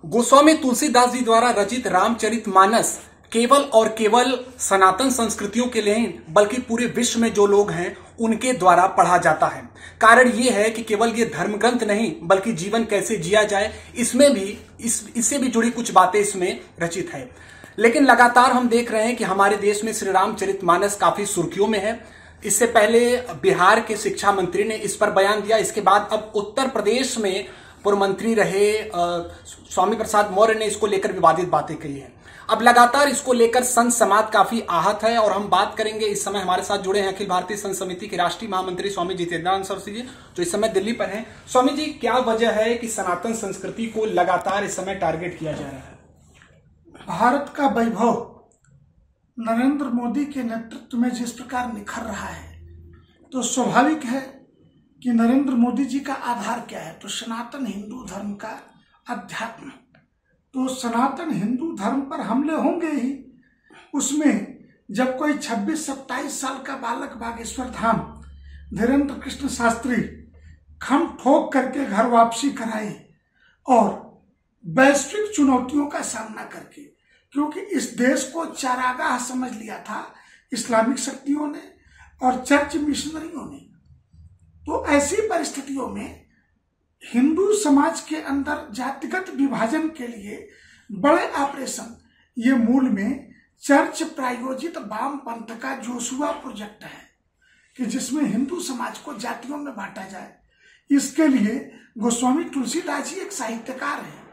गोस्वामी तुलसीदास जी द्वारा रचित रामचरितमानस केवल और केवल सनातन संस्कृतियों के लिए नहीं बल्कि पूरे विश्व में जो लोग हैं उनके द्वारा पढ़ा जाता है। कारण ये है कि केवल ये धर्म ग्रंथ नहीं बल्कि जीवन कैसे जिया जाए इसमें भी इससे भी जुड़ी कुछ बातें इसमें रचित है। लेकिन लगातार हम देख रहे हैं कि हमारे देश में श्री रामचरितमानस काफी सुर्खियों में है। इससे पहले बिहार के शिक्षा मंत्री ने इस पर बयान दिया। इसके बाद अब उत्तर प्रदेश में पूर्व मंत्री रहे स्वामी प्रसाद मौर्य ने इसको लेकर विवादित बातें कही है। अब लगातार इसको लेकर संत समाज काफी आहत है और हम बात करेंगे। इस समय हमारे साथ जुड़े हैं अखिल भारतीय संत समिति के राष्ट्रीय महामंत्री स्वामी जितेंद्रानंद सरस्वती जी, जो इस समय दिल्ली पर हैं। स्वामी जी, क्या वजह है कि सनातन संस्कृति को लगातार इस समय टारगेट किया जा रहा है? भारत का वैभव नरेंद्र मोदी के नेतृत्व में जिस प्रकार निखर रहा है तो स्वाभाविक है कि नरेंद्र मोदी जी का आधार क्या है, तो सनातन हिंदू धर्म का अध्यात्म। तो सनातन हिंदू धर्म पर हमले होंगे ही। उसमें जब कोई 26-27 साल का बालक बागेश्वर धाम धीरेन्द्र कृष्ण शास्त्री खम ठोक करके घर वापसी कराए और वैश्विक चुनौतियों का सामना करके, क्योंकि इस देश को चारागाह समझ लिया था इस्लामिक शक्तियों ने और चर्च मिशनरियों ने, तो ऐसी परिस्थितियों में हिंदू समाज के अंदर जातिगत विभाजन के लिए बड़े ऑपरेशन, ये मूल में चर्च प्रायोजित वाम पंथ का जोशुआ प्रोजेक्ट है कि जिसमें हिंदू समाज को जातियों में बांटा जाए। इसके लिए गोस्वामी तुलसीदास जी एक साहित्यकार है।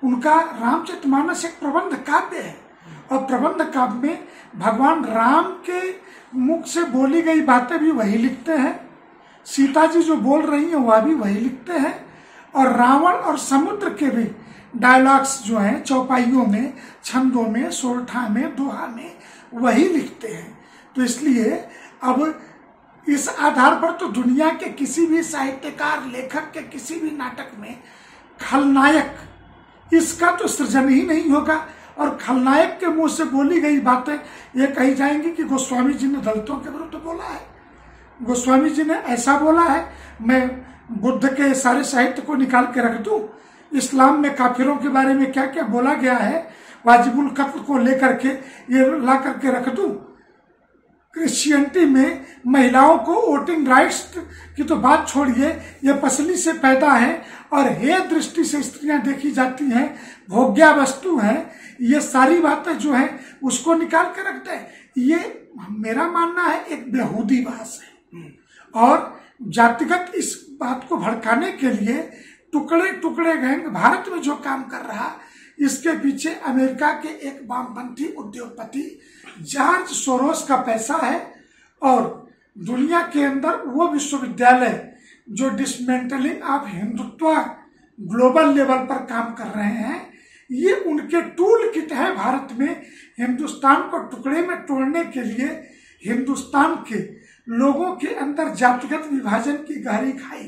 उनका रामचरितमानस एक प्रबंध काव्य है और प्रबंध काव्य में भगवान राम के मुख से बोली गई बातें भी वही लिखते हैं, सीता जी जो बोल रही हैं वह भी वही लिखते हैं, और रावण और समुद्र के भी डायलॉग्स जो हैं चौपाइयों में, छंदों में, सोरठा में, दोहा में वही लिखते हैं। तो इसलिए अब इस आधार पर तो दुनिया के किसी भी साहित्यकार, लेखक के किसी भी नाटक में खलनायक इसका तो सृजन ही नहीं होगा और खलनायक के मुंह से बोली गई बातें ये कही जाएंगी कि गोस्वामी जी ने दलितों के विरुद्ध बोला है, गोस्वामी जी ने ऐसा बोला है। मैं बुद्ध के सारे साहित्य को निकाल के रख दूं, इस्लाम में काफिरों के बारे में क्या क्या बोला गया है वाजिबुल कत्ल को लेकर के ये ला करके रख दूं, क्रिश्चियनिटी में महिलाओं को वोटिंग राइट्स की तो बात छोड़िए, ये पसली से पैदा है और हे दृष्टि से स्त्रियां देखी जाती हैं, भोग्या वस्तु है, ये सारी बातें जो है उसको निकाल के रखते हैं। ये मेरा मानना है एक बेहूदी बहस है और जातिगत इस बात को भड़काने के लिए टुकड़े टुकड़े गैंग भारत में जो काम कर रहा, इसके पीछे अमेरिका के एक वामपंथी उद्योगपति जॉर्ज सोरोस का पैसा है और दुनिया के अंदर वो विश्वविद्यालय जो dismantling of Hindutva global level पर काम कर रहे हैं, ये उनके टूल किट है भारत में हिंदुस्तान को टुकड़े में तोड़ने के लिए, हिंदुस्तान के लोगों के अंदर जातिगत विभाजन की गहरी खाई,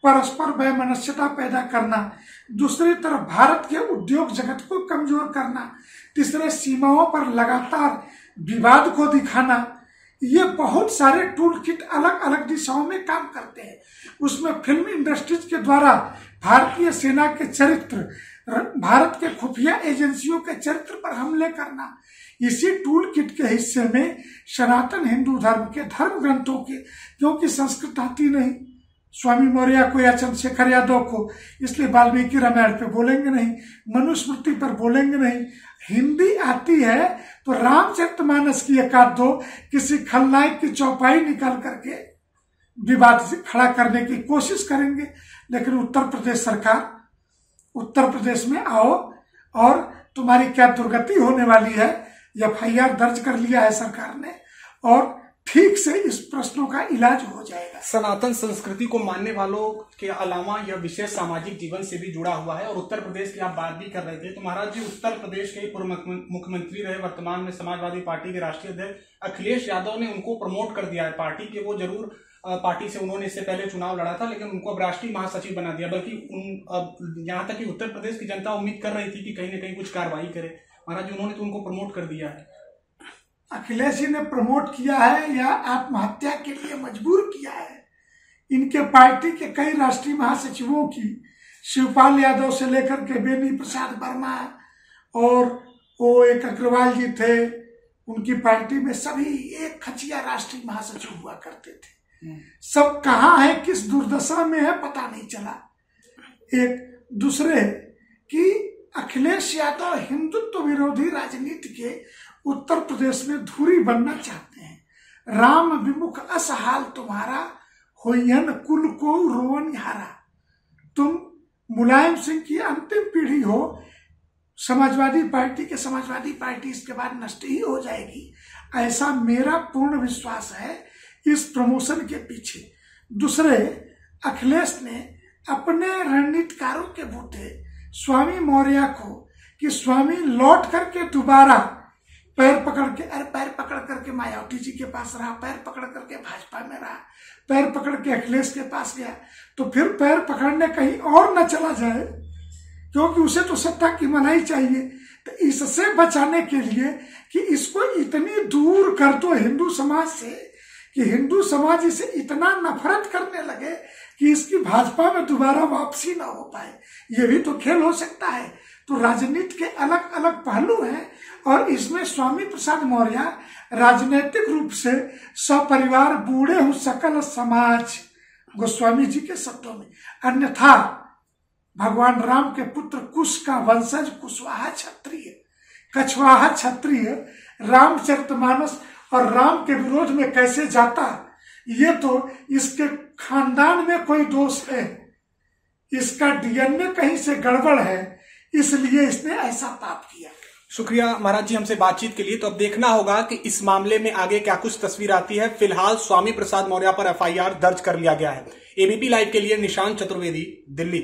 परस्पर वैमनस्यता पैदा करना, दूसरी तरफ भारत के उद्योग जगत को कमजोर करना, तीसरे सीमाओं पर लगातार विवाद को दिखाना, ये बहुत सारे टूल किट अलग अलग दिशाओं में काम करते हैं। उसमें फिल्म इंडस्ट्रीज के द्वारा भारतीय सेना के चरित्र, भारत के खुफिया एजेंसियों के चरित्र पर हमले करना, इसी टूल किट के हिस्से में सनातन हिंदू धर्म के धर्म ग्रंथों के, क्योंकि संस्कृत आती नहीं स्वामी मौर्य को या चंद्रशेखर यादव को, इसलिए वाल्मीकि रामायण पे बोलेंगे नहीं, मनुस्मृति पर बोलेंगे नहीं, हिंदी आती है तो रामचरितमानस की एक आध दो किसी खलनायक की चौपाई निकाल करके विवाद खड़ा करने की कोशिश करेंगे। लेकिन उत्तर प्रदेश सरकार, उत्तर प्रदेश में आओ और तुम्हारी क्या दुर्गति होने वाली है, FIR दर्ज कर लिया है सरकार ने और ठीक से इस प्रश्नों का इलाज हो जाएगा। सनातन संस्कृति को मानने वालों के अलावा यह विशेष सामाजिक जीवन से भी जुड़ा हुआ है और उत्तर प्रदेश की आप बात भी कर रहे थे तो महाराज जी उत्तर प्रदेश के पूर्व मुख्यमंत्री रहे, वर्तमान में समाजवादी पार्टी के राष्ट्रीय अध्यक्ष अखिलेश यादव ने उनको प्रमोट कर दिया है पार्टी के। वो जरूर पार्टी से उन्होंने इससे पहले चुनाव लड़ा था लेकिन उनको अब राष्ट्रीय महासचिव बना दिया, बल्कि यहाँ तक कि उत्तर प्रदेश की जनता उम्मीद कर रही थी कि कहीं ना कहीं कुछ कार्रवाई करे। महाराज जी उन्होंने तो उनको प्रमोट कर दिया है। अखिलेश जी ने प्रमोट किया है या आत्महत्या के लिए मजबूर किया है? इनके पार्टी के कई राष्ट्रीय महासचिवों की शिवपाल यादव से लेकर के बेनी प्रसाद वर्मा और वो एक अग्रवाल जी थे, उनकी पार्टी में सभी एक खचिया राष्ट्रीय महासचिव हुआ करते थे। सब कहाँ है, किस दुर्दशा में है, पता नहीं चला। एक दूसरे कि अखिलेश यादव हिंदुत्व विरोधी राजनीति के उत्तर प्रदेश में धुरी बनना चाहते हैं। राम विमुख असहाल तुम्हारा होयन कुल को रोवन हारा। तुम मुलायम सिंह की अंतिम पीढ़ी हो, समाजवादी पार्टी इसके बाद नष्ट ही हो जाएगी, ऐसा मेरा पूर्ण विश्वास है इस प्रमोशन के पीछे। दूसरे, अखिलेश ने अपने रणनीतिकारों के बूते स्वामी मौर्य को कि स्वामी लौट करके दोबारा पैर पकड़ करके मायावती जी के पास रहा, पैर पकड़ करके भाजपा में रहा, पैर पकड़ के अखिलेश के पास गया, तो फिर पैर पकड़ने कहीं और न चला जाए, क्योंकि उसे तो सत्ता की मनाही चाहिए। तो इससे बचाने के लिए कि इसको इतनी दूर कर दो हिंदू समाज से कि हिंदू समाज इसे इतना नफरत करने लगे कि इसकी भाजपा में दोबारा वापसी ना हो पाए, ये भी तो खेल हो सकता है। तो राजनीति के अलग अलग पहलू हैं और इसमें स्वामी प्रसाद मौर्य राजनीतिक रूप से सपरिवार बूढ़े हो सकल समाज, गोस्वामी जी के शब्दों में। अन्यथा भगवान राम के पुत्र कुश का वंशज कुशवाहा क्षत्रिय, कछवाहा क्षत्रिय रामचरितमानस और राम के विरोध में कैसे जाता, ये तो इसके खानदान में कोई दोष है, इसका डीएनए कहीं से गड़बड़ है, इसलिए इसने ऐसा पाप किया। शुक्रिया महाराज जी हमसे बातचीत के लिए। तो अब देखना होगा कि इस मामले में आगे क्या कुछ तस्वीर आती है। फिलहाल स्वामी प्रसाद मौर्य पर एफआईआर दर्ज कर लिया गया है। एबीपी लाइव के लिए निशांत चतुर्वेदी, दिल्ली।